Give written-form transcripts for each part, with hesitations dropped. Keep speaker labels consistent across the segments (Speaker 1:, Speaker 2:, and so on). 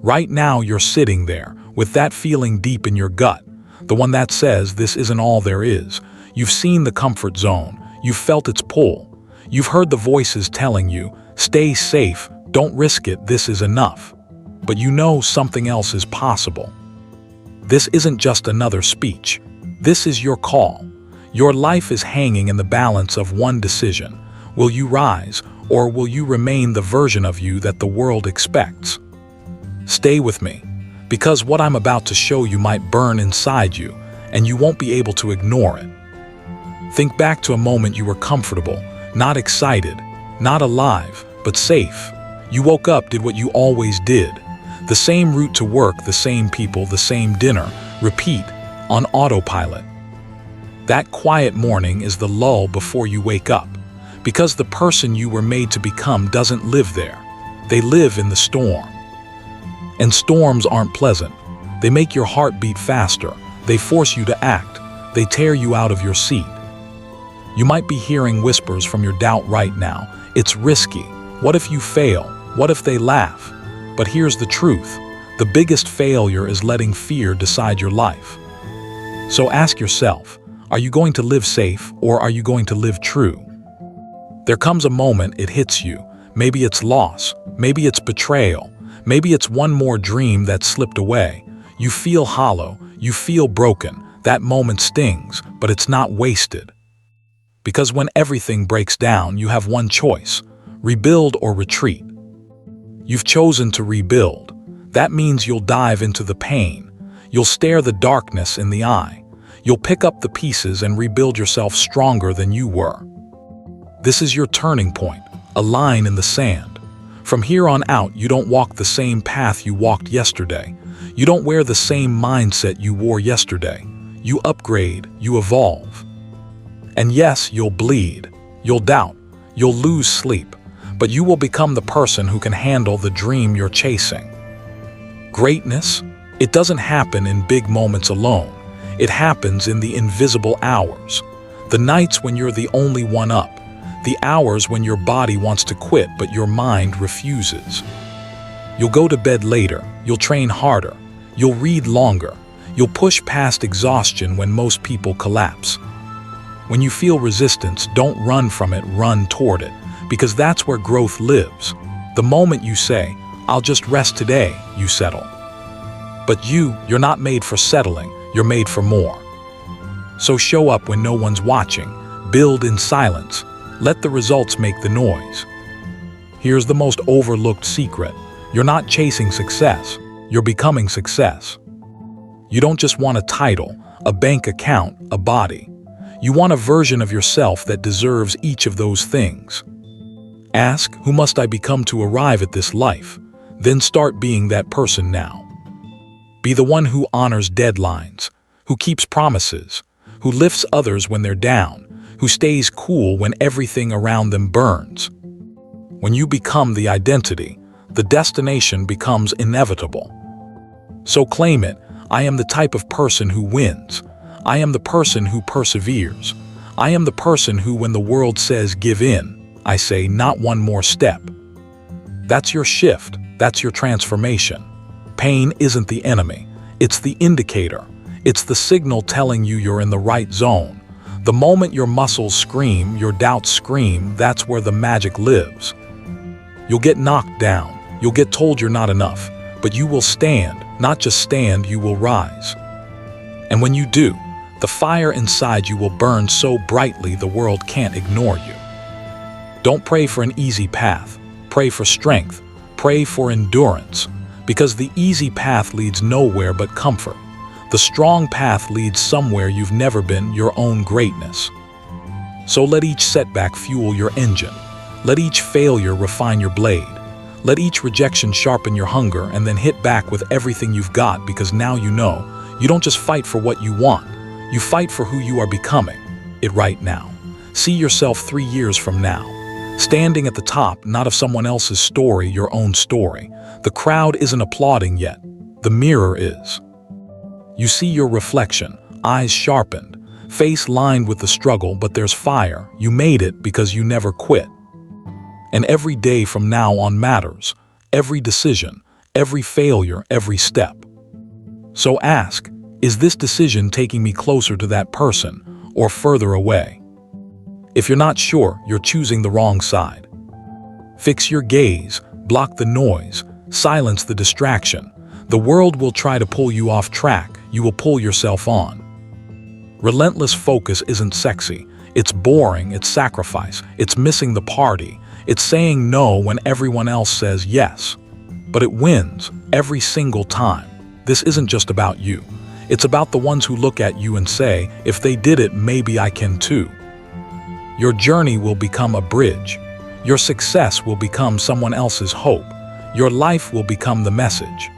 Speaker 1: Right now you're sitting there, with that feeling deep in your gut, the one that says this isn't all there is. You've seen the comfort zone, you've felt its pull. You've heard the voices telling you, stay safe, don't risk it, this is enough. But you know something else is possible. This isn't just another speech. This is your call. Your life is hanging in the balance of one decision. Will you rise, or will you remain the version of you that the world expects? Stay with me, because what I'm about to show you might burn inside you, and you won't be able to ignore it. Think back to a moment you were comfortable, not excited, not alive, but safe. You woke up, did what you always did. The same route to work, the same people, the same dinner. Repeat, on autopilot. That quiet morning is the lull before you wake up, because the person you were made to become doesn't live there. They live in the storm. And storms aren't pleasant. They make your heart beat faster. They force you to act. They tear you out of your seat. You might be hearing whispers from your doubt right now. It's risky. What if you fail? What if they laugh? But here's the truth. The biggest failure is letting fear decide your life. So ask yourself, are you going to live safe, or are you going to live true? There comes a moment it hits you. Maybe it's loss. Maybe it's betrayal. Maybe it's one more dream that slipped away. You feel hollow. You feel broken. That moment stings, but it's not wasted. Because when everything breaks down, you have one choice: rebuild or retreat. You've chosen to rebuild. That means you'll dive into the pain. You'll stare the darkness in the eye. You'll pick up the pieces and rebuild yourself stronger than you were. This is your turning point, a line in the sand. From here on out, you don't walk the same path you walked yesterday. You don't wear the same mindset you wore yesterday. You upgrade, you evolve. And yes, you'll bleed, you'll doubt, you'll lose sleep, but you will become the person who can handle the dream you're chasing. Greatness, it doesn't happen in big moments alone. It happens in the invisible hours. The nights when you're the only one up. The hours when your body wants to quit but your mind refuses. You'll go to bed later, you'll train harder, you'll read longer, you'll push past exhaustion when most people collapse. When you feel resistance, don't run from it, run toward it, because that's where growth lives. The moment you say, I'll just rest today, you settle. But you're not made for settling, you're made for more. So show up when no one's watching, build in silence, let the results make the noise. Here's the most overlooked secret. You're not chasing success, you're becoming success. You don't just want a title, a bank account, a body. You want a version of yourself that deserves each of those things. Ask, who must I become to arrive at this life? Then start being that person now. Be the one who honors deadlines, who keeps promises, who lifts others when they're down, who stays cool when everything around them burns. When you become the identity, the destination becomes inevitable. So claim it. I am the type of person who wins. I am the person who perseveres. I am the person who, when the world says give in, I say not one more step. That's your shift. That's your transformation. Pain isn't the enemy. It's the indicator. It's the signal telling you you're in the right zone. The moment your muscles scream, your doubts scream, that's where the magic lives. You'll get knocked down. You'll get told you're not enough. But you will stand. Not just stand, you will rise. And when you do, the fire inside you will burn so brightly the world can't ignore you. Don't pray for an easy path. Pray for strength. Pray for endurance. Because the easy path leads nowhere but comfort. The strong path leads somewhere you've never been, your own greatness. So let each setback fuel your engine. Let each failure refine your blade. Let each rejection sharpen your hunger, and then hit back with everything you've got, because now you know, you don't just fight for what you want. You fight for who you are becoming. It right now. See yourself 3 years from now. Standing at the top, not of someone else's story, your own story. The crowd isn't applauding yet. The mirror is. You see your reflection, eyes sharpened, face lined with the struggle, but there's fire. You made it because you never quit. And every day from now on matters. Every decision, every failure, every step. So ask, is this decision taking me closer to that person or further away? If you're not sure, you're choosing the wrong side. Fix your gaze, block the noise, silence the distraction. The world will try to pull you off track, you will pull yourself on. Relentless focus isn't sexy. It's boring, it's sacrifice, it's missing the party, it's saying no when everyone else says yes. But it wins every single time. This isn't just about you. It's about the ones who look at you and say, if they did it, maybe I can too. Your journey will become a bridge. Your success will become someone else's hope. Your life will become the message.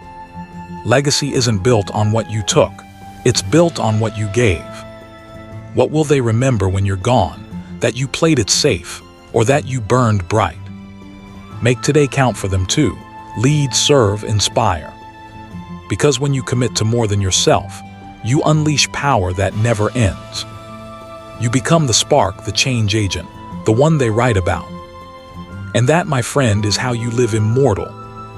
Speaker 1: Legacy isn't built on what you took. It's built on what you gave. What will they remember when you're gone? That you played it safe, or that you burned bright? Make today count for them too. Lead, serve, inspire. Because when you commit to more than yourself, you unleash power that never ends. You become the spark, the change agent, the one they write about. And that, my friend, is how you live immortal.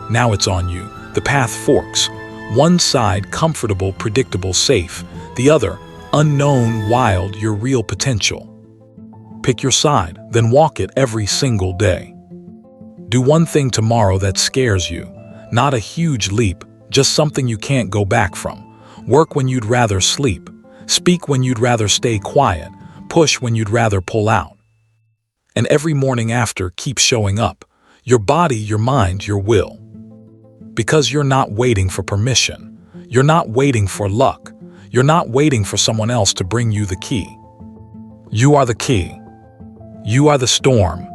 Speaker 1: Now it's on you. The path forks. One side, comfortable, predictable, safe. The other, unknown, wild, your real potential. Pick your side, then walk it every single day. Do one thing tomorrow that scares you. Not a huge leap, just something you can't go back from. Work when you'd rather sleep. Speak when you'd rather stay quiet. Push when you'd rather pull out. And every morning after, keep showing up. Your body, your mind, your will. Because you're not waiting for permission. You're not waiting for luck. You're not waiting for someone else to bring you the key. You are the key. You are the storm.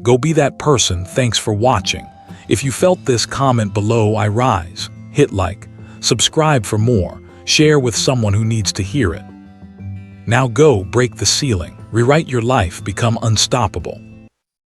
Speaker 1: Go be that person. Thanks for watching. If you felt this, comment below. I rise. Hit like. Subscribe for more. Share with someone who needs to hear it. Now go break the ceiling. Rewrite your life. Become unstoppable.